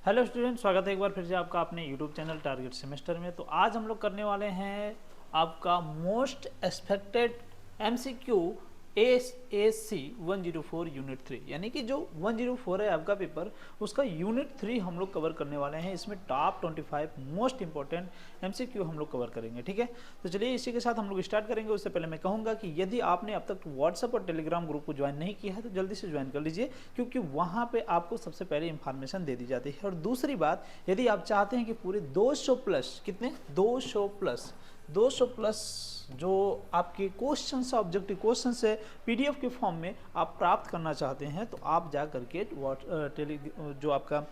Hello student, स्वागत है एक बार फिर से आपका अपने यूट्यूब चैनल टारगेट सेमेस्टर में। तो आज हम लोग करने वाले हैं आपका most expected MCQ ASC 104 unit 3, यानी कि जो 104 है आपका पेपर, उसका यूनिट 3 हम लोग कवर करने वाले हैं। इसमें टॉप 25 मोस्ट इंपॉर्टेंट एमसीक्यू हम लोग कवर करेंगे। ठीक है, तो चलिए इसी के साथ हम लोग स्टार्ट करेंगे। उससे पहले मैं कहूँगा कि यदि आपने अब तक व्हाट्सएप और टेलीग्राम ग्रुप को ज्वाइन नहीं किया है तो जल्दी से ज्वाइन कर लीजिए, क्योंकि वहाँ पे आपको सबसे पहले इंफॉर्मेशन दे दी जाती है। और दूसरी बात, यदि आप चाहते हैं कि पूरे 200 प्लस, कितने 200 प्लस जो आपके क्वेश्चन है, ऑब्जेक्टिव क्वेश्चन है, पीडीएफ के फॉर्म में आप प्राप्त करना चाहते हैं, तो आप जा करके जो आपका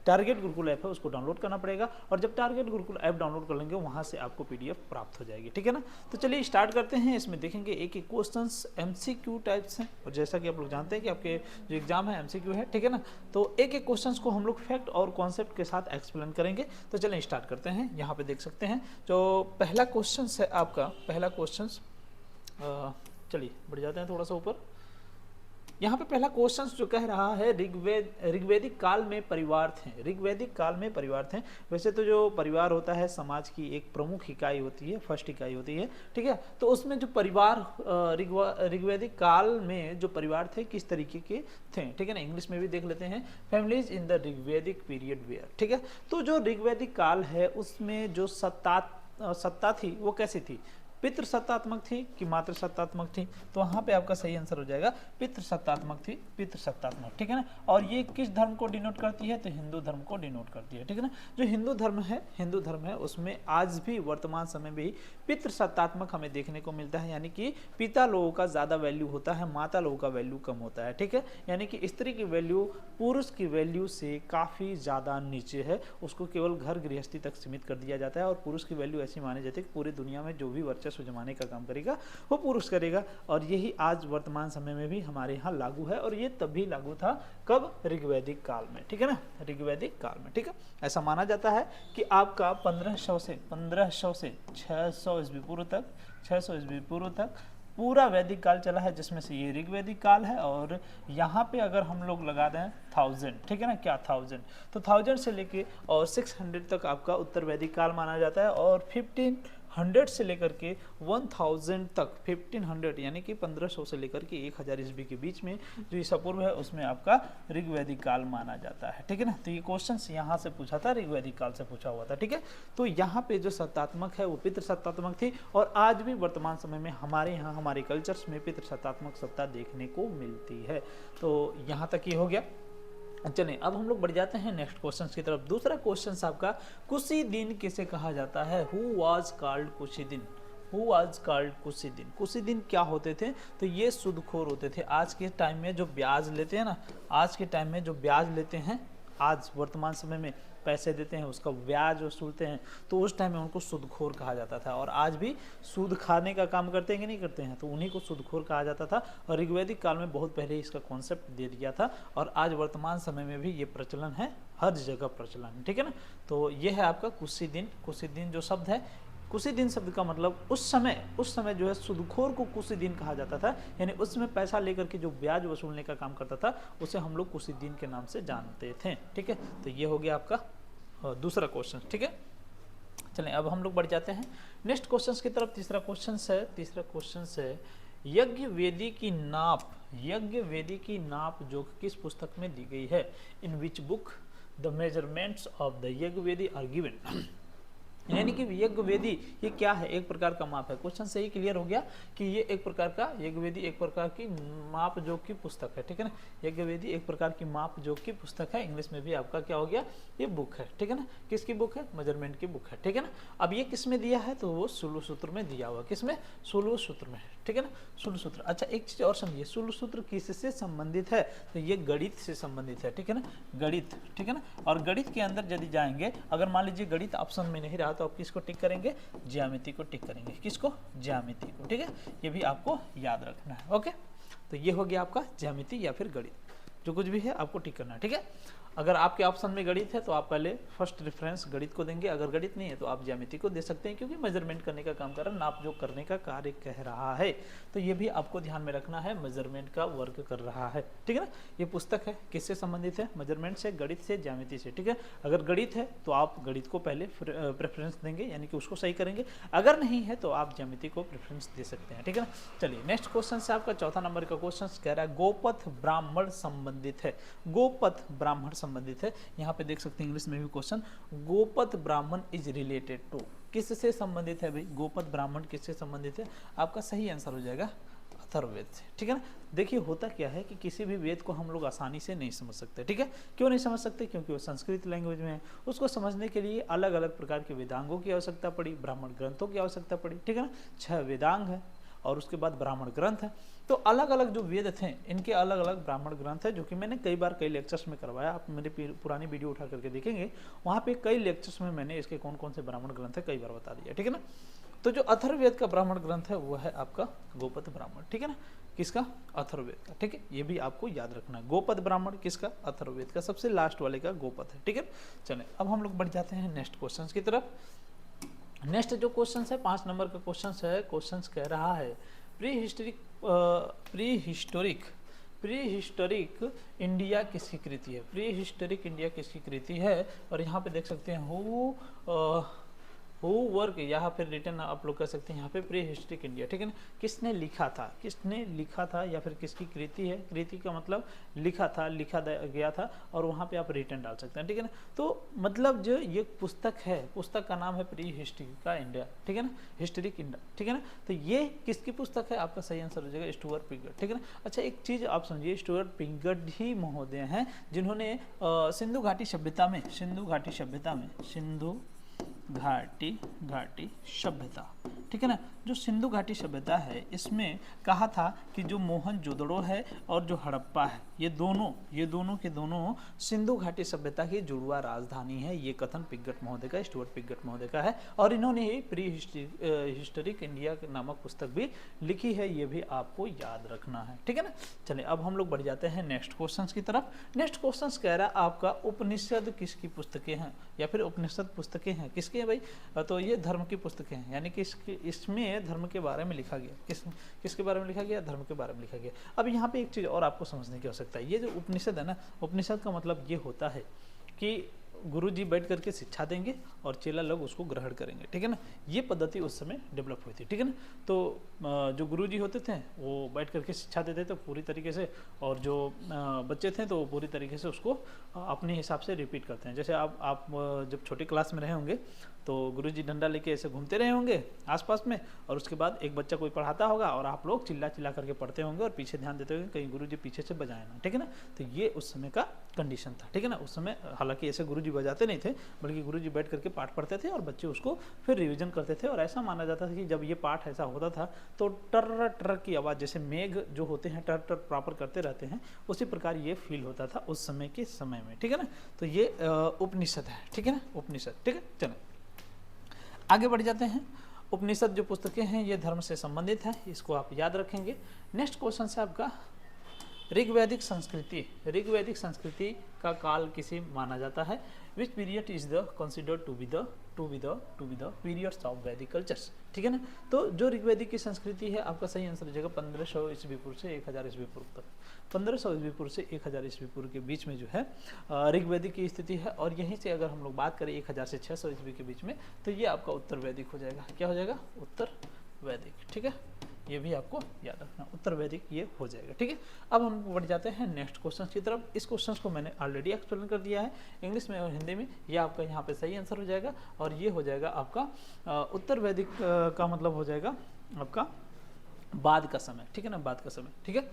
टारगेट गुरुकुल ऐप है उसको डाउनलोड करना पड़ेगा। और जब टारगेट गुरुकुल ऐप डाउनलोड कर लेंगे वहाँ से आपको पीडीएफ प्राप्त हो जाएगी। ठीक है ना, तो चलिए स्टार्ट करते हैं। इसमें देखेंगे एक एक क्वेश्चंस एमसीक्यू टाइप्स हैं, और जैसा कि आप लोग जानते हैं कि आपके जो एग्जाम है एमसीक्यू है। ठीक है ना, तो एक एक क्वेश्चंस को हम लोग फैक्ट और कॉन्सेप्ट के साथ एक्सप्लेन करेंगे। तो चलिए स्टार्ट करते हैं। यहाँ पे देख सकते हैं जो पहला क्वेश्चन है आपका, पहला क्वेश्चन, चलिए बढ़ जाते हैं थोड़ा सा ऊपर। यहाँ पे पहला क्वेश्चन जो कह रहा है ऋग्वेदिक काल में परिवार थे। ऋग्वेदिक काल में परिवार थे। वैसे तो जो परिवार होता है समाज की एक प्रमुख इकाई होती है, फर्स्ट इकाई होती है। ठीक है, तो उसमें जो परिवार ऋग्वेदिक काल में जो परिवार थे किस तरीके के थे। ठीक है ना, इंग्लिश में भी देख लेते हैं, families in the Rigvedic period where. ठीक है, तो जो ऋग्वेदिक काल है उसमें जो सत्ता थी वो कैसी थी, पितृ सत्तात्मक थी कि मातृ सत्तात्मक थी। तो वहां पे आपका सही आंसर हो जाएगा पितृ सत्तात्मक थी, पितृ सत्तात्मक। ठीक है ना, और ये किस धर्म को डिनोट करती है, तो हिंदू धर्म को डिनोट करती है। ठीक है ना, जो हिंदू धर्म है उसमें आज भी वर्तमान समय में ही पितृ सत्तात्मक हमें देखने को मिलता है, यानी कि पिता लोगों का ज्यादा वैल्यू होता है, माता लोगों का वैल्यू कम होता है। ठीक है, यानी कि स्त्री की वैल्यू पुरुष की वैल्यू से काफी ज्यादा नीचे है, उसको केवल घर गृहस्थी तक सीमित कर दिया जाता है। और पुरुष की वैल्यू ऐसी मानी जाती है कि पूरी दुनिया में जो भी वर्चस्व जमाने का काम करेगा वो पुरुष करेगा। और यही आज वर्तमान समय में भी हमारे यहाँ लागू है, और ये तभी लागू था कब, ऋग्वैदिक काल में। ठीक है ना, ऋग्वैदिक काल में। ठीक है, ऐसा माना जाता है कि आपका 1500 से 600 ईस्वी पूर्व तक, 600 ईस्वी पूर्व तक पूरा वैदिक काल चला है, जिसमें से ये ऋग्वैदिक काल है। और यहाँ पे अगर हम लोग लगा दें 1000, ठीक है ना, क्या 1000, तो 1000 से लेके और 600 तक आपका उत्तर वैदिक काल माना जाता है। और 1500 से लेकर के 1000 तक, 1500 यानी कि 1500 से लेकर के 1000 ईस्वी के बीच में जो ईसा पूर्व है उसमें आपका ऋग्वैदिक काल माना जाता है। ठीक है ना, तो ये क्वेश्चन यहाँ से पूछा था, ऋग्वैदिक काल से पूछा हुआ था। ठीक है, तो यहाँ पे जो सत्तात्मक है वो पितृ सत्तात्मक थी, और आज भी वर्तमान समय में हमारे यहाँ हमारे कल्चर्स में पितृ सत्तात्मक सत्ता देखने को मिलती है। तो यहाँ तक ये हो गया। चलिए अब हम लोग बढ़ जाते हैं नेक्स्ट क्वेश्चन की तरफ। दूसरा क्वेश्चन आपका, कुशी दिन किसे कहा जाता है, हु वाज कॉल्ड कुशी दिन, हु वाज कॉल्ड कुशी दिन। कुशी दिन क्या होते थे, तो ये सूदखोर होते थे। आज के टाइम में जो ब्याज लेते हैं ना, आज के टाइम में जो ब्याज लेते हैं, आज वर्तमान समय में पैसे देते हैं उसका ब्याज वसूलते हैं, तो उस टाइम में उनको सूदखोर कहा जाता था। और आज भी सूद खाने का काम करते हैं कि नहीं करते हैं, तो उन्हीं को सूदखोर कहा जाता था। और ऋग्वैदिक काल में बहुत पहले इसका कॉन्सेप्ट दे दिया था, और आज वर्तमान समय में भी ये प्रचलन है, हर जगह प्रचलन है। ठीक है ना, तो ये है आपका कुशी दिन। कुशी दिन जो शब्द है, कुशी दिन शब्द का मतलब उस समय जो है सूदखोर को कुशी दिन कहा जाता था, यानी उसमें पैसा लेकर के जो ब्याज वसूलने का काम करता था उसे हम लोग कुशी दिन के नाम से जानते थे। ठीक है, तो ये हो गया आपका दूसरा क्वेश्चन। ठीक है, चलें अब हम लोग बढ़ जाते हैं नेक्स्ट क्वेश्चन की तरफ। तीसरा क्वेश्चन है यज्ञ वेदी की नाप, यज्ञ वेदी की नाप जो किस पुस्तक में दी गई है, in which book the measurements of the yajna vedi are given. यानी कि यज्ञ वेदी ये क्या है, एक प्रकार का माप है। क्वेश्चन से ही क्लियर हो गया कि ये एक प्रकार का यज्ञ वेदी एक प्रकार की माप जो की पुस्तक है। ठीक है ना, यज्ञ वेदी एक प्रकार की माप जो की पुस्तक है। इंग्लिश में भी आपका क्या हो गया, ये बुक है। ठीक है ना, किसकी बुक है, मेजरमेंट की बुक है। ठीक है ना, अब ये किस में दिया है, तो वो सूलु सूत्र में दिया हुआ, किसमें, सूलु सूत्र में है। ठीक है ना, सूलु सूत्र। अच्छा एक चीज और समझिए, सूलु सूत्र किससे संबंधित है, तो ये गणित से संबंधित है। ठीक है ना, गणित। ठीक है ना, और गणित के अंदर यदि जाएंगे, अगर मान लीजिए गणित ऑप्शन में नहीं रहा तो आप किसको टिक करेंगे, ज्यामिति को टिक करेंगे। किसको, ज्यामिति को। ठीक है, ये भी आपको याद रखना है। ओके, तो ये हो गया आपका ज्यामिति या फिर गणित, जो कुछ भी है आपको टिक करना है। ठीक है, अगर आपके ऑप्शन में गणित है तो आप पहले फर्स्ट रेफरेंस गणित को देंगे, अगर गणित नहीं है तो आप ज्यामिति को दे सकते हैं, क्योंकि मेजरमेंट करने का काम कर रहा है, नाप जोख करने का कार्य कह रहा है। तो ये भी आपको ध्यान में रखना है, मेजरमेंट का वर्क कर रहा है, ठीक है ना। ये पुस्तक है किससे संबंधित है, मेजरमेंट से, गणित से, ज्यामिति से, ठीक है। अगर गणित है तो आप गणित को पहले प्रेफरेंस देंगे, यानी कि उसको सही करेंगे, अगर नहीं है तो आप ज्यामिति को प्रेफरेंस दे सकते हैं, ठीक है ना। चलिए नेक्स्ट क्वेश्चन से आपका चौथा नंबर का क्वेश्चन कह रहा है गोपथ ब्राह्मण संबंधित है, गोपथ ब्राह्मण संबंधित है। यहाँ पे देख सकते हैं इंग्लिश में भी क्वेश्चन, गोपथ ब्राह्मण इज रिलेटेड टू, किससे संबंधित है भाई, गोपथ ब्राह्मण किससे संबंधित है, आपका सही आंसर हो जाएगा अथर्ववेद से, ठीक है ना। देखिए होता क्या है कि किसी भी वेद को हम लोग आसानी से नहीं समझ सकते, ठीक है। क्यों नहीं समझ सकते, क्योंकि वो संस्कृत लैंग्वेज में है, उसको समझने के लिए अलग अलग प्रकार के वेदांगों की आवश्यकता पड़ी, ब्राह्मण ग्रंथों की आवश्यकता पड़ी, ठीक है ना। 6 वेदांग है और उसके बाद ब्राह्मण ग्रंथ है, तो अलग अलग जो वेद थे इनके अलग अलग ब्राह्मण ग्रंथ है, जो कि मैंने कई बार कई लेक्चर्स में करवाया, आप मेरी पुरानी वीडियो उठा करके देखेंगे, वहाँ पे कई लेक्चर्स में मैंने इसके कौन कौन से ब्राह्मण ग्रंथ है कई बार बता दिया, ठीक है ना। तो जो अथर्ववेद का ब्राह्मण ग्रंथ है वो है आपका गोपथ ब्राह्मण, ठीक है ना, किसका, अथर्ववेद का, ठीक है। ये भी आपको याद रखना है, गोपथ ब्राह्मण किसका, अथर्ववेद का, सबसे लास्ट वाले का गोपथ है, ठीक है। चले अब हम लोग बढ़ जाते हैं नेक्स्ट क्वेश्चन की तरफ। नेक्स्ट जो क्वेश्चन है 5 नंबर का क्वेश्चन है, क्वेश्चन कह रहा है प्री हिस्टोरिक इंडिया किसकी कृति है, प्री हिस्टोरिक इंडिया किसकी कृति है। और यहाँ पे देख सकते हैं हु वर्क, यहाँ पे रिटर्न आप लोग कह सकते हैं यहाँ पे प्री हिस्टोरिक इंडिया, ठीक है ना, किसने लिखा था, किसने लिखा था या फिर किसकी कृति है, कृति का मतलब लिखा था, लिखा गया था, और वहाँ पे आप रिटर्न डाल सकते हैं, ठीक है ना। तो मतलब जो ये पुस्तक है, पुस्तक का नाम है प्री हिस्टोरिक का इंडिया, ठीक है ना, हिस्टोरिक इंडिया, ठीक है ना। तो ये किसकी पुस्तक है, आपका सही आंसर हो जाएगा स्टुअर्ट पिगॉट, ठीक है ना। अच्छा एक चीज आप समझिए, स्टुअर्ट पिगॉट ही महोदय हैं जिन्होंने सिंधु घाटी सभ्यता में घाटी सभ्यता, ठीक है ना, जो सिंधु घाटी सभ्यता है इसमें कहा था कि जो मोहनजोदड़ो है और जो हड़प्पा है, ये दोनों के दोनों सिंधु घाटी सभ्यता की जुड़वा राजधानी है। ये कथन पिगॉट महोदय का, स्टुअर्ट पिगॉट महोदय का है, और इन्होंने ही प्री हिस्टोरिक इंडिया नामक पुस्तक भी लिखी है, ये भी आपको याद रखना है, ठीक है ना। चलिए अब हम लोग बढ़ जाते हैं नेक्स्ट क्वेश्चन की तरफ। नेक्स्ट क्वेश्चन कह रहा है आपका उपनिषद किसकी पुस्तकें हैं, या फिर उपनिषद पुस्तकें हैं किसके हैं भाई, तो ये धर्म की पुस्तकें हैं, यानी कि इसमें धर्म के बारे में लिखा गया, किसके बारे में लिखा गया, धर्म के बारे में लिखा गया। अब यहाँ पे एक चीज और आपको समझने की आवश्यकता है, ये जो उपनिषद है ना, उपनिषद का मतलब ये होता है कि गुरु जी बैठ करके शिक्षा देंगे और चेला लोग उसको ग्रहण करेंगे, ठीक है ना। ये पद्धति उस समय डेवलप हुई थी, ठीक है ना। तो जो गुरु जी होते थे वो बैठ करके शिक्षा देते थे पूरी तरीके से, और जो बच्चे थे तो वो पूरी तरीके से उसको अपने हिसाब से रिपीट करते हैं। जैसे आप जब छोटी क्लास में रहे होंगे तो गुरु जी डंडा लेके ऐसे घूमते रहे होंगे आसपास में, और उसके बाद एक बच्चा कोई पढ़ाता होगा और आप लोग चिल्ला चिल्ला करके पढ़ते होंगे और पीछे ध्यान देते होंगे कहीं गुरु जी पीछे से बजाए ना, ठीक है ना। तो ये उस समय का कंडीशन था, ठीक है ना। उस समय हालांकि ऐसे गुरु जी बजाते नहीं थे, बल्कि गुरु जी बैठ करके पाठ पढ़ते थे और बच्चे उसको फिर रिविजन करते थे, और ऐसा माना जाता था कि जब ये पाठ ऐसा होता था तो टर टर की आवाज़, जैसे मेघ जो होते हैं टर टर प्रॉपर करते रहते हैं, उसी प्रकार ये फील होता था उस समय के समय में, ठीक है ना। तो ये उपनिषद है, ठीक है ना, उपनिषद, ठीक है। चलो आगे बढ़ जाते हैं। उपनिषद जो पुस्तकें हैं ये धर्म से संबंधित है, इसको आप याद रखेंगे। नेक्स्ट क्वेश्चन है आपका ऋग्वैदिक संस्कृति का काल किसे माना जाता है, which period is the considered to be the periods of Vedic cultures, ठीक है ना। तो जो ऋग्वैदिक की संस्कृति है आपका सही आंसर हो जाएगा 1500 ईस्वी पूर्व से 1000 ईस्वी पूर्व तक, 1500 ईस्वी पूर्व से 1000 ईस्वी पूर्व के बीच में जो है ऋग्वैदिक की स्थिति है। और यहीं से अगर हम लोग बात करें 1000 से 600 ईस्वी के बीच में, तो ये आपका उत्तर वैदिक हो जाएगा। क्या हो जाएगा, उत्तर वैदिक, ठीक है। ये भी आपको याद रखना, उत्तर वैदिक ये हो जाएगा, ठीक है। अब हम बढ़ जाते हैं नेक्स्ट क्वेश्चन की तरफ। इस क्वेश्चन को मैंने ऑलरेडी एक्सप्लेन कर दिया है इंग्लिश में और हिंदी में, ये आपका यहाँ पे सही आंसर हो जाएगा, और ये हो जाएगा आपका उत्तर वैदिक का मतलब हो जाएगा आपका बाद का समय, ठीक है ना, बाद का समय, ठीक है।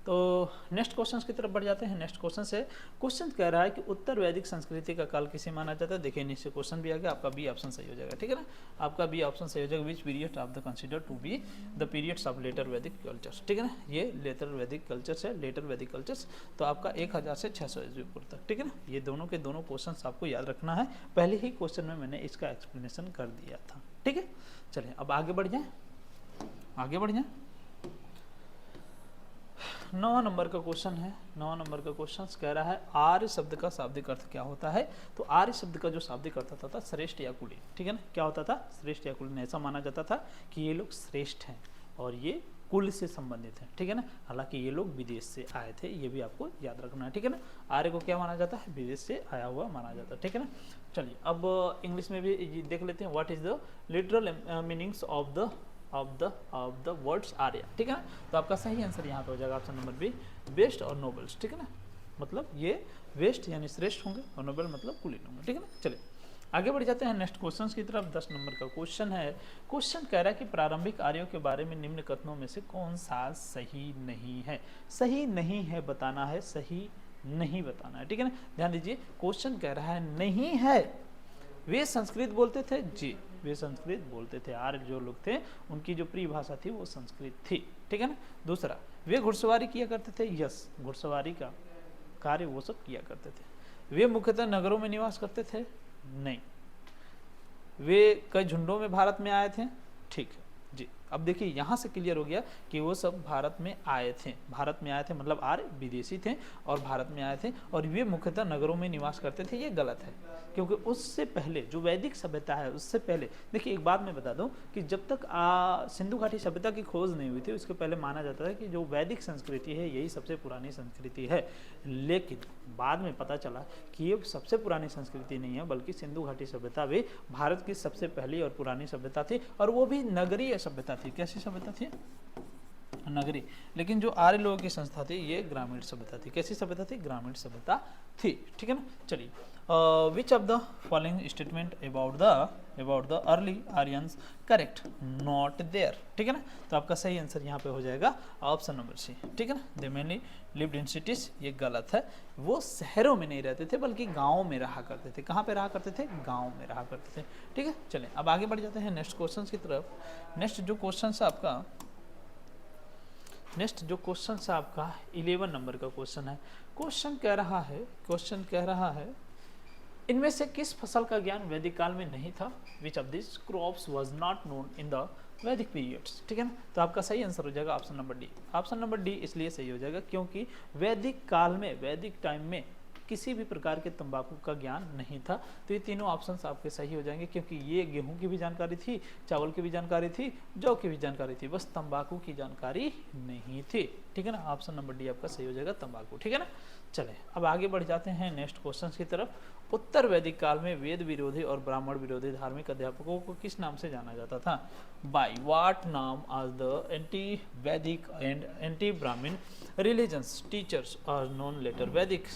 तो नेक्स्ट क्वेश्चन की तरफ बढ़ जाते हैं। नेक्स्ट क्वेश्चन कह रहा है कि उत्तर वैदिक संस्कृति का काल किसे माना जाता है। देखिए नीचे क्वेश्चन भी आ गया, आपका बी ऑप्शन सही हो जाएगा, ठीक है ना, आपका बी ऑप्शन सही हो जाएगा। Which period of the consider to be the periods of later Vedic cultures, ठीक है ना, ये लेटर वैदिक कल्चर्स है, लेटर वैदिक कल्चर्स। तो आपका 1000 से 600 ईस्वी पूर्व तक, ठीक है ना। ये दोनों के दोनों क्वेश्चन आपको याद रखना है, पहले ही क्वेश्चन में मैंने इसका एक्सप्लेनेशन कर दिया था, ठीक है। चलिए अब आगे बढ़ जाए। 9 नंबर का क्वेश्चन है। 9 नंबर का क्वेश्चन कह रहा है आर्य शब्द का शाब्दिक अर्थ क्या होता है। तो आर्य शब्द का जो शाब्दिक अर्थ होता था श्रेष्ठ या कुलीन, ठीक है ना। क्या होता था? श्रेष्ठ या कुलीन। ऐसा माना जाता था कि ये लोग श्रेष्ठ हैं और ये कुल से संबंधित हैं, ठीक है ना। हालांकि ये लोग विदेश से आए थे, ये भी आपको याद रखना है, ठीक है ना। आर्य को क्या माना जाता है? विदेश से आया हुआ माना जाता है, ठीक है ना। चलिए अब इंग्लिश में भी देख लेते हैं। What is the literal meanings of the words Arya, ठीक है ना। तो आपका सही आंसर यहाँ पे हो जाएगा ऑप्शन नंबर बी, बेस्ट और नोबल्स, ठीक है ना। मतलब ये वेस्ट यानी श्रेष्ठ होंगे और नोबल मतलब कुलीन होंगे, ठीक है ना। चलिए आगे बढ़ जाते हैं नेक्स्ट क्वेश्चन की तरफ। 10 नंबर का क्वेश्चन है। क्वेश्चन कह रहा है कि प्रारंभिक आर्यों के बारे में निम्न कथनों में से कौन सा सही नहीं है। सही नहीं है बताना है, सही नहीं बताना है, ठीक है ना। ध्यान दीजिए, क्वेश्चन कह रहा है नहीं है। वे संस्कृत बोलते थे जी, वे संस्कृत बोलते थे। आर्य जो लोग थे उनकी जो प्रिय भाषा थी वो संस्कृत थी, ठीक है ना। दूसरा, वे घुड़सवारी किया करते थे। यस, घुड़सवारी का कार्य वो सब किया करते थे। वे मुख्यतः नगरों में निवास करते थे। नहीं। वे कई झुंडों में भारत में आए थे। ठीक है जी। अब देखिए यहाँ से क्लियर हो गया कि वो सब भारत में आए थे। भारत में आए थे मतलब आर्य विदेशी थे और भारत में आए थे और वे मुख्यतः नगरों में निवास करते थे। ये गलत है, क्योंकि उससे पहले जो वैदिक सभ्यता है उससे पहले, देखिए एक बात मैं बता दूं कि जब तक सिंधु घाटी सभ्यता की खोज नहीं हुई थी उसके पहले माना जाता है कि जो वैदिक संस्कृति है यही सबसे पुरानी संस्कृति है। लेकिन बाद में पता चला कि ये सबसे पुरानी संस्कृति नहीं है, बल्कि सिंधु घाटी सभ्यता भी भारत की सबसे पहली और पुरानी सभ्यता थी, और वो भी नगरीय सभ्यता थी। कैसी सभ्यता थी? नगरी। लेकिन जो आर्य लोगों की संस्था थी ये ग्रामीण सभ्यता थी। कैसी सभ्यता थी? ग्रामीण सभ्यता थी, ठीक है ना। चलिए, which of the following statement about the early Aryans correct? Not there, ठीक है ना। तो आपका सही आंसर यहाँ पे हो जाएगा ऑप्शन नंबर सी, ठीक है ना। दे मेनली लिव्ड इन सिटीज, ये गलत है। वो शहरों में नहीं रहते थे बल्कि गाँव में रहा करते थे। कहाँ पे रहा करते थे? गाँव में रहा करते थे, ठीक है। चलिए अब आगे बढ़ जाते हैं नेक्स्ट क्वेश्चन की तरफ। नेक्स्ट जो क्वेश्चन है आपका 11 नंबर का क्वेश्चन है। क्वेश्चन कह रहा है इनमें से किस फसल का ज्ञान वैदिक काल में नहीं था? Which of this crops was not known in the वैदिक पीरियड्स, ठीक है ना। तो आपका सही आंसर हो जाएगा option number D. Option number D इसलिए सही हो जाएगा क्योंकि वैदिक काल में, वैदिक टाइम में किसी भी प्रकार के तंबाकू का ज्ञान नहीं था। तो ये तीनों ऑप्शंस आपके सही हो जाएंगे, क्योंकि ये गेहूं की भी जानकारी थी, चावल की भी जानकारी थी, जौ की भी जानकारी थी, बस तंबाकू की जानकारी नहीं थी, ठीक है ना। ऑप्शन नंबर डी आपका सही हो जाएगा, तंबाकू, ठीक है ना। चले अब आगे बढ़ जाते हैं नेक्स्ट क्वेश्चन की तरफ। उत्तर वैदिक काल में वेद विरोधी और ब्राह्मण विरोधी धार्मिक अध्यापकों को किस नाम से जाना जाता था? बाय व्हाट नाम आज the anti Vedic and anti Brahmin religions teachers are known later वैदिक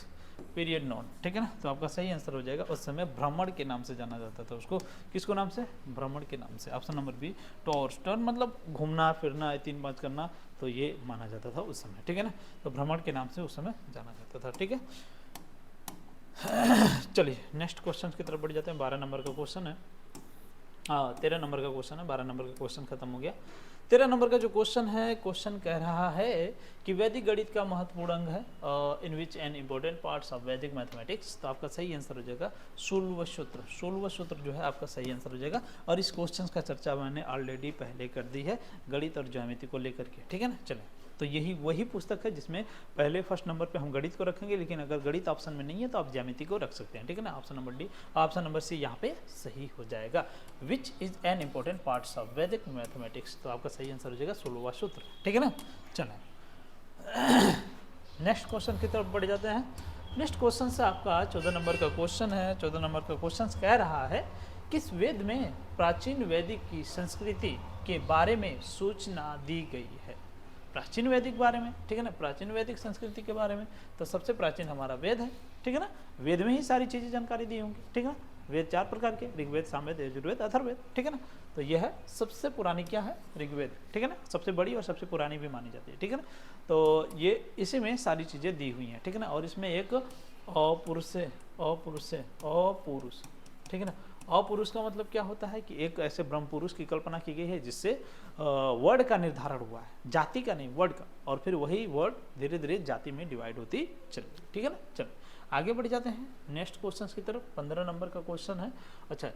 पीरियड नॉन, ठीक है ना। तो आपका सही आंसर हो जाएगा उस समय भ्रमण के नाम से जाना जाता था उसको। किसको नाम से? भ्रमण के नाम से। Option number B tours, turn मतलब घूमना फिरना, 3-5 करना, तो ये माना जाता था उस समय, ठीक है ना। तो भ्रमण के नाम से उस समय जाना जाता था, ठीक है। चलिए नेक्स्ट क्वेश्चन की तरफ बढ़ जाते हैं। 12 नंबर का क्वेश्चन है। 13 नंबर का क्वेश्चन है। 12 नंबर का क्वेश्चन खत्म हो गया। 13 नंबर का जो क्वेश्चन है, क्वेश्चन कह रहा है कि वैदिक गणित का महत्वपूर्ण अंग है in which an important parts of वैदिक मैथमेटिक्स। तो आपका सही आंसर हो जाएगा शूल्व सूत्र। शूल्व सूत्र जो है आपका सही आंसर हो जाएगा। और इस क्वेश्चन का चर्चा मैंने ऑलरेडी पहले कर दी है गणित और ज्यामिति को लेकर के, ठीक है ना। चलें, तो यही वही पुस्तक है जिसमें पहले फर्स्ट नंबर पे हम गणित को रखेंगे, लेकिन अगर गणित ऑप्शन में नहीं है तो आप ज्यामिति को रख सकते हैं, ठीक है ना। Option number D, option number C यहाँ पे सही हो जाएगा। Which is an important parts of वैदिक मैथमेटिक्स। तो आपका सही आंसर हो जाएगा शूल्व सूत्र, ठीक है ना। चलें नेक्स्ट क्वेश्चन की तरफ बढ़ जाते हैं। नेक्स्ट क्वेश्चन से आपका 14 नंबर का क्वेश्चन है। 14 नंबर का क्वेश्चन कह रहा है किस वेद में प्राचीन वैदिक की संस्कृति के बारे में सूचना दी गई है? प्राचीन वैदिक बारे में, ठीक है ना, प्राचीन वैदिक संस्कृति के बारे में। तो सबसे प्राचीन हमारा वेद है, ठीक है ना। वेद में ही सारी चीजें जानकारी दी होंगी, ठीक है ना। वेद 4 प्रकार के, ऋग्वेद, सामवेद, यजुर्वेद, अथर्ववेद, ठीक है ना। तो यह है सबसे पुरानी क्या है? ऋग्वेद, ठीक है ना। सबसे बड़ी और सबसे पुरानी भी मानी जाती है, ठीक है ना। तो ये इसी में सारी चीजें दी हुई हैं, ठीक है ना। और इसमें एक अपुरुष, ठीक है ना। अपुरुष का मतलब क्या होता है कि एक ऐसे ब्रह्म पुरुष की कल्पना की गई है जिससे वर्ड का निर्धारण हुआ है, जाति का नहीं, वर्ड का, और फिर वही वर्ड धीरे धीरे जाति में डिवाइड होती चली, ठीक है ना। चलो आगे बढ़ जाते हैं नेक्स्ट क्वेश्चन की तरफ। 15 नंबर का क्वेश्चन है। अच्छा,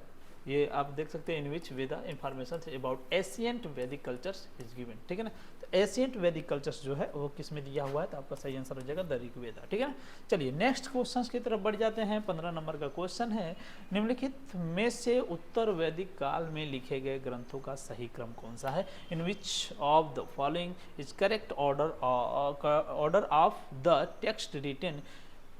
ये आप देख सकते हैं इन विच वेदा इंफॉर्मेशन अबाउट एशियंट वैदिक कल्चर्स इज गिवन, ठीक है ना। तो एशियंट वैदिक कल्चर्स जो है वो किस में दिया हुआ है, तो आपका सही आंसर हो जाएगा द ऋग्वेद, ठीक है ना। चलिए नेक्स्ट क्वेश्चन की तरफ बढ़ जाते हैं। 15 नंबर का क्वेश्चन है, निम्नलिखित में से उत्तर वैदिक काल में लिखे गए ग्रंथों का सही क्रम कौन सा है। In which of the following is correct order of the text written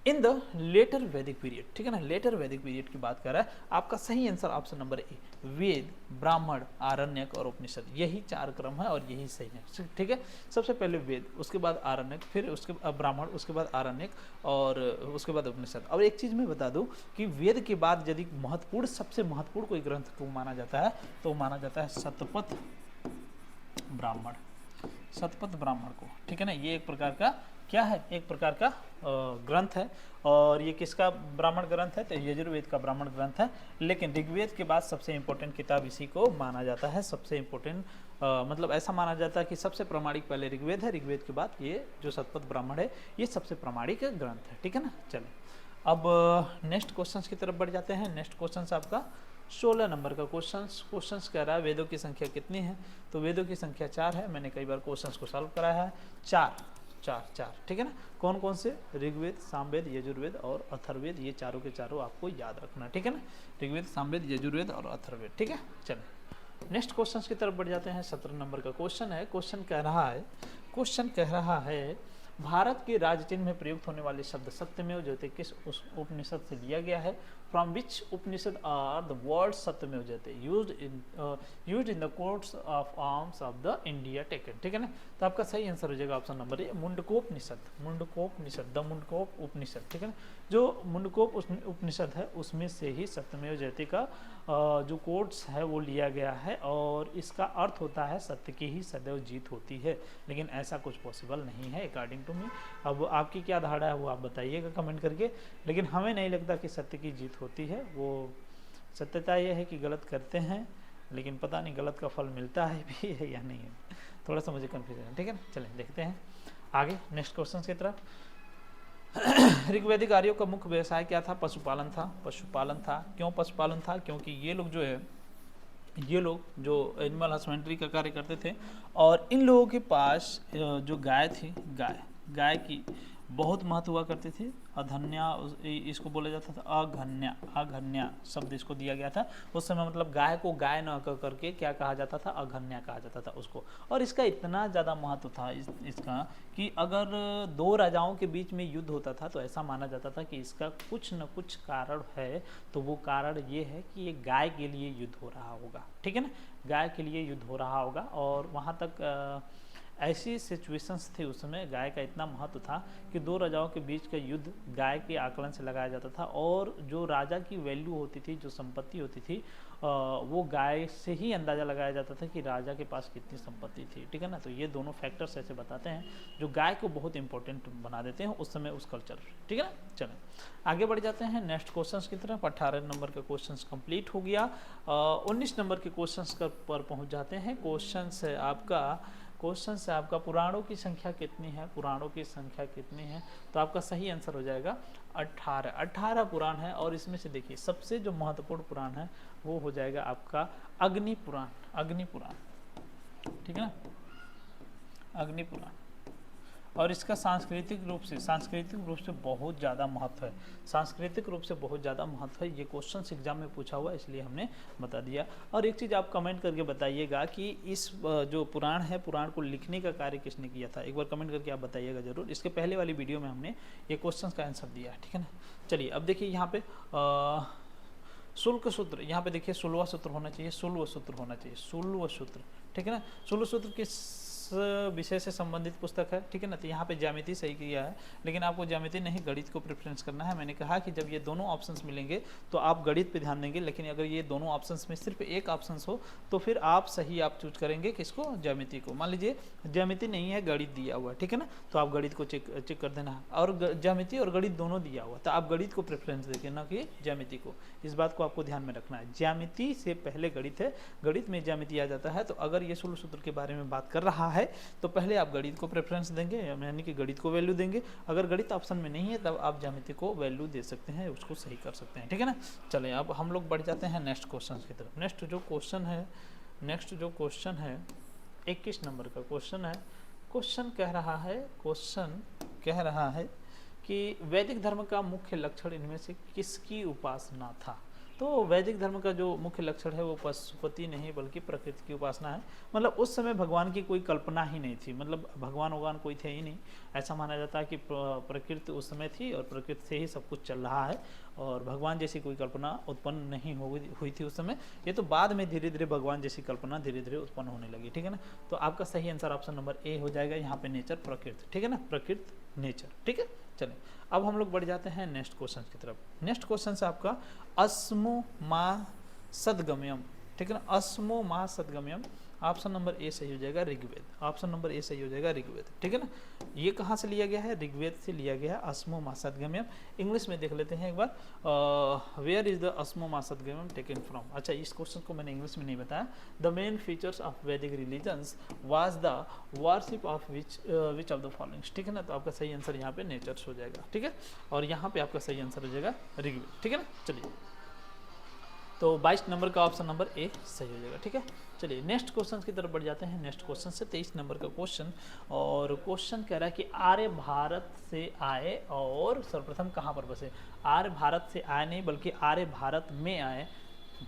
in the later वैदिक पीरियड, ठीक है ना। लेटर वैदिक पीरियड की बात कर रहा है। आपका सही आंसर ऑप्शन नंबर ए, वेद, ब्राह्मण, आरण्यक और उपनिषद, यही 4 क्रम है और यही सही है, ठीक है। सबसे पहले वेद, उसके बाद आरण्यक, फिर उसके ब्राह्मण, उसके बाद आरण्यक और उसके बाद उपनिषद। और एक चीज़ मैं बता दूं कि वेद के बाद यदि महत्वपूर्ण, सबसे महत्वपूर्ण कोई ग्रंथ को माना जाता है तो माना जाता है शतपथ ब्राह्मण, शतपथ ब्राह्मण को, ठीक है ना। ये एक प्रकार का क्या है, एक प्रकार का ग्रंथ है। और ये किसका ब्राह्मण ग्रंथ है, तो यजुर्वेद का ब्राह्मण ग्रंथ है। लेकिन ऋग्वेद के बाद सबसे इंपॉर्टेंट किताब इसी को माना जाता है, सबसे इंपॉर्टेंट मतलब ऐसा माना जाता है कि सबसे प्रामाणिक पहले ऋग्वेद है, ऋग्वेद के बाद ये जो शतपथ ब्राह्मण है ये सबसे प्रामाणिक ग्रंथ है, ठीक है ना। चलिए अब नेक्स्ट क्वेश्चन की तरफ बढ़ जाते हैं। नेक्स्ट क्वेश्चन आपका 16 नंबर का क्वेश्चन कह रहा है वेदों की संख्या कितनी है, तो वेदों की संख्या 4 है। मैंने कई बार क्वेश्चन को सॉल्व कराया है। चार, ठीक है ना। कौन कौन से, ऋग्वेद, सामवेद, यजुर्वेद और अथर्ववेद, ये चारों के चारों आपको याद रखना, ठीक है ना। ऋग्वेद, सामवेद, यजुर्वेद और अथर्ववेद, ठीक है। चलिए नेक्स्ट क्वेश्चन की तरफ बढ़ जाते हैं। 17 नंबर का क्वेश्चन है। क्वेश्चन कह रहा है भारत के राज चिन्ह में प्रयुक्त होने वाले शब्द सत्यमेव जयते किस उस उपनिषद से लिया गया है। From which Upanishad are the word Satyameva Jayate used in the courts of arms of the India taken, ठीक है ना। तो आपका सही आंसर हो जाएगा option number A, Mundakopanishad, the Mundaka Upanishad, ठीक है ना। जो मुंडकोप उपनिषद है उसमें से ही सत्यमेव जयते का जो कोर्ट्स है वो लिया गया है। और इसका अर्थ होता है सत्य की ही सदैव जीत होती है, लेकिन ऐसा कुछ पॉसिबल नहीं है अकॉर्डिंग टू मी। अब आपकी क्या धारणा है वो आप बताइएगा कमेंट करके, लेकिन हमें नहीं लगता कि सत्य की जीत होती है। वो सत्यता ये है कि गलत करते हैं लेकिन पता नहीं गलत का फल मिलता है भी है या नहीं है, थोड़ा सा मुझे कन्फ्यूजन है, ठीक है। चलिए देखते हैं आगे नेक्स्ट क्वेश्चन की तरफ। ऋग्वैदिक आर्यों का मुख्य व्यवसाय क्या था, पशुपालन था। क्यों पशुपालन था, क्योंकि ये लोग जो एनिमल हस्बेंड्री का कार्य करते थे और इन लोगों के पास जो गाय थी, गाय की बहुत महत्व हुआ करती थी। अधन्या इसको बोला जाता था, अघन्या शब्द इसको दिया गया था उस समय। मतलब गाय को गाय न कह करके क्या कहा जाता था, अघन्या कहा जाता था उसको। और इसका इतना ज़्यादा महत्व था इसका कि अगर 2 राजाओं के बीच में युद्ध होता था तो ऐसा माना जाता था कि इसका कुछ न कुछ कारण है। तो वो कारण ये है कि ये गाय के लिए युद्ध हो रहा होगा, ठीक है ना, गाय के लिए युद्ध हो रहा होगा। और वहाँ तक ऐसी सिचुएशंस थी उस समय, गाय का इतना महत्व था कि 2 राजाओं के बीच का युद्ध गाय के आकलन से लगाया जाता था। और जो राजा की वैल्यू होती थी, जो संपत्ति होती थी, वो गाय से ही अंदाज़ा लगाया जाता था कि राजा के पास कितनी संपत्ति थी, ठीक है ना। तो ये दोनों फैक्टर्स ऐसे बताते हैं जो गाय को बहुत इंपॉर्टेंट बना देते हैं उस समय उस कल्चर, ठीक है ना। चलें आगे बढ़ जाते हैं नेक्स्ट क्वेश्चन की तरफ। 18 नंबर का क्वेश्चन कंप्लीट हो गया। 19 नंबर के क्वेश्चन पर पहुँच जाते हैं। क्वेश्चन से आपका पुराणों की संख्या कितनी है, तो आपका सही आंसर हो जाएगा 18 पुराण है। और इसमें से देखिए सबसे जो महत्वपूर्ण पुराण है वो हो जाएगा आपका अग्नि पुराण, ठीक है ना, अग्नि पुराण। और इसका सांस्कृतिक रूप से बहुत ज़्यादा महत्व है। ये क्वेश्चन एग्जाम में पूछा हुआ है इसलिए हमने बता दिया। और एक चीज़ आप कमेंट करके बताइएगा कि इस जो पुराण है, पुराण को लिखने का कार्य किसने किया था, एक बार कमेंट करके आप बताइएगा जरूर। इसके पहले वाली वीडियो में हमने ये क्वेश्चन का आंसर दिया है, ठीक है ना। चलिए अब देखिए यहाँ पे शुल्क सूत्र, यहाँ पे देखिए शुल्व सूत्र होना चाहिए, ठीक है ना। शुल्व सूत्र किस विषय से संबंधित पुस्तक है, ठीक है ना। तो यहाँ पे ज्यामिति सही किया है, लेकिन आपको ज्यामिति नहीं गणित को प्रेफरेंस करना है। मैंने कहा कि जब ये दोनों ऑप्शंस मिलेंगे तो आप गणित पे ध्यान देंगे, लेकिन अगर ये दोनों ऑप्शंस में सिर्फ एक ऑप्शंस हो तो फिर आप चूज करेंगे किसको, ज्यामिति को। मान लीजिए ज्यामिति नहीं है, गणित दिया हुआ है, ठीक है ना, तो आप गणित को चेक कर देना। और ज्यामिति और गणित दोनों दिया हुआ, तो आप गणित को प्रेफरेंस देंगे ना कि ज्यामिति को। इस बात को आपको ध्यान में रखना है, ज्यामिति से पहले गणित है, गणित में ज्यामिति आ जाता है। तो अगर ये शुल्क सूत्र के बारे में बात कर रहा है तो पहले आप गणित को प्रेफरेंस देंगे, यानी कि गणित को वैल्यू देंगे। अगर गणित ऑप्शन में नहीं है तब आप ज्यामिति को वैल्यू दे सकते हैं, उसको सही कर सकते हैं, ठीक है ना। चलें अब हम लोग बढ़ जाते हैं नेक्स्ट क्वेश्चन की तरफ। नेक्स्ट जो क्वेश्चन है 21 नंबर का क्वेश्चन है। क्वेश्चन कह रहा है कि वैदिक धर्म का मुख्य लक्षण इनमें से किसकी उपासना था। तो वैदिक धर्म का जो मुख्य लक्षण है वो पशुपति नहीं बल्कि प्रकृति की उपासना है। मतलब उस समय भगवान की कोई कल्पना ही नहीं थी, मतलब भगवान कोई थे ही नहीं। ऐसा माना जाता है कि प्रकृति उस समय थी और प्रकृति से ही सब कुछ चल रहा है और भगवान जैसी कोई कल्पना उत्पन्न नहीं हुई थी उस समय। ये तो बाद में धीरे धीरे भगवान जैसी कल्पना धीरे धीरे उत्पन्न होने लगी, ठीक है ना। तो आपका सही आंसर ऑप्शन नंबर ए हो जाएगा यहाँ पे, नेचर प्रकृति, ठीक है ना, प्रकृति नेचर, ठीक है। चलिए अब हम लोग बढ़ जाते हैं नेक्स्ट क्वेश्चन की तरफ। नेक्स्ट क्वेश्चन से आपका अस्मो मा सदगम्यम, ठीक है ना, अस्मो मा सदगम्यम, ऑप्शन नंबर ए सही हो जाएगा ऋग्वेद, ऑप्शन नंबर ए सही हो जाएगा ऋग्वेद, ठीक है ना। ये कहाँ से लिया गया है, ऋग्वेद से लिया गया है अस्मो मा सदगम्यम। इंग्लिश में देख लेते हैं एक बार, वेयर इज द अस्मो मा सदगम्यम टेकन फ्रॉम। अच्छा, इस क्वेश्चन को मैंने इंग्लिश में नहीं बताया। द मेन फीचर्स ऑफ वैदिक religions was the worship of which of the followings, ठीक है ना। तो आपका सही आंसर यहाँ पे नेचर्स हो जाएगा, ठीक है, और यहाँ पे आपका सही आंसर हो जाएगा ऋग्वेद, ठीक है ना। चलिए तो 22 नंबर का ऑप्शन नंबर ए सही हो जाएगा, ठीक है। चलिए नेक्स्ट क्वेश्चन की तरफ बढ़ जाते हैं। नेक्स्ट क्वेश्चन से 23 नंबर का क्वेश्चन, और क्वेश्चन कह रहा है कि आर्य भारत से आए और सर्वप्रथम कहाँ पर बसे। आर्य भारत से आए नहीं बल्कि आर्य भारत में आए,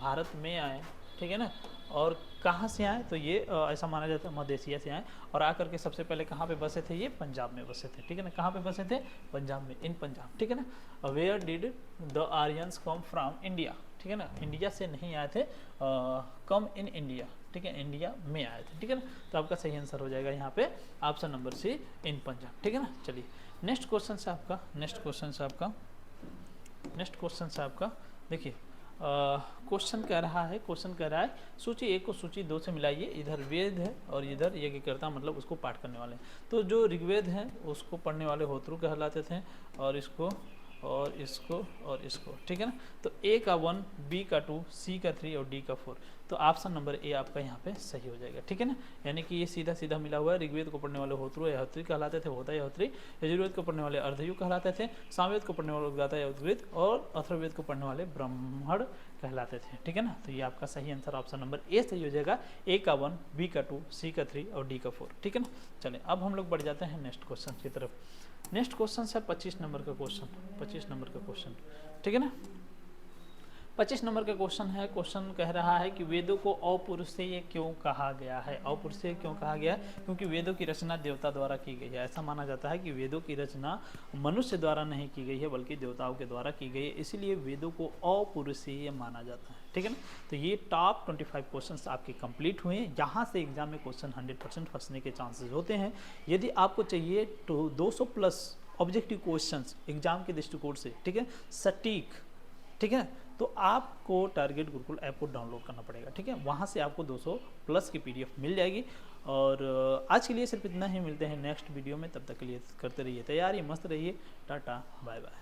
भारत में आए, ठीक है ना। और कहाँ से आए, तो ये ऐसा माना जाता है मध्य एशिया से आए और आकर के सबसे पहले कहाँ पे बसे थे, ये पंजाब में बसे थे, ठीक है ना। कहाँ पे बसे थे, पंजाब में, इन पंजाब, ठीक है ना। Where did the Aryans come from India, ठीक है ना, इंडिया से नहीं आए थे, कम इन इंडिया, ठीक है, इंडिया में आए थे, ठीक है ना। तो आपका सही आंसर हो जाएगा यहाँ पे ऑप्शन नंबर सी, इन पंजाब, ठीक है ना। चलिए नेक्स्ट क्वेश्चन से आपका देखिए, क्वेश्चन कह रहा है सूची 1 को सूची 2 से मिलाइए। इधर वेद है और इधर यज्ञकर्ता, मतलब उसको पाठ करने वाले। तो जो ऋग्वेद है उसको पढ़ने वाले होत्रु कहलाते थे, और इसको और इसको और इसको, ठीक है ना। तो ए का 1, बी का 2, सी का 3 और डी का 4। तो ऑप्शन नंबर ए आपका यहाँ पे सही हो जाएगा, ठीक है ना। यानी कि ये सीधा सीधा मिला हुआ है। ऋग्वेद को पढ़ने वाले होत्रु या होत्री कहलाते थे, होता या होत्री। यजुर्वेद को पढ़ने वाले अर्धयु कहलाते थे, सामवेद को पढ़ने वाले उद्गाता या उद्गृत, और अथर्ववेद को पढ़ने वाले ब्राह्मण कहलाते थे, ठीक है ना। तो ये आपका सही आंसर ऑप्शन नंबर ए सही हो जाएगा। ए का 1, बी का 2, सी का 3 और डी का 4, ठीक है ना। चलिए अब हम लोग बढ़ जाते हैं नेक्स्ट क्वेश्चन की तरफ। नेक्स्ट क्वेश्चन है 25 नंबर का क्वेश्चन, ठीक है ना। 25 नंबर का क्वेश्चन है। क्वेश्चन कह रहा है कि वेदों को अपौरुषेय क्यों कहा गया है। अपौरुषेय क्यों कहा गया है, क्योंकि वेदों की रचना देवता द्वारा की गई है। ऐसा माना जाता है कि वेदों की रचना मनुष्य द्वारा नहीं की गई है बल्कि देवताओं के द्वारा की गई है, इसीलिए वेदों को अपौरुषेय माना जाता है, ठीक है ना। तो ये टॉप 25 क्वेश्चन आपके कंप्लीट हुए हैं। यहाँ से एग्जाम में क्वेश्चन 100% फंसने के चांसेस होते हैं। यदि आपको चाहिए तो 200 प्लस ऑब्जेक्टिव क्वेश्चंस एग्जाम के दृष्टिकोण से, ठीक है, सटीक, ठीक है, तो आपको टारगेट गुरुकुल ऐप को डाउनलोड करना पड़ेगा, ठीक है। वहाँ से आपको 200 प्लस की PDF मिल जाएगी। और आज के लिए सिर्फ इतना ही, मिलते हैं नेक्स्ट वीडियो में। तब तक के लिए करते रहिए तैयारी, मस्त रहिए, टाटा बाय बाय।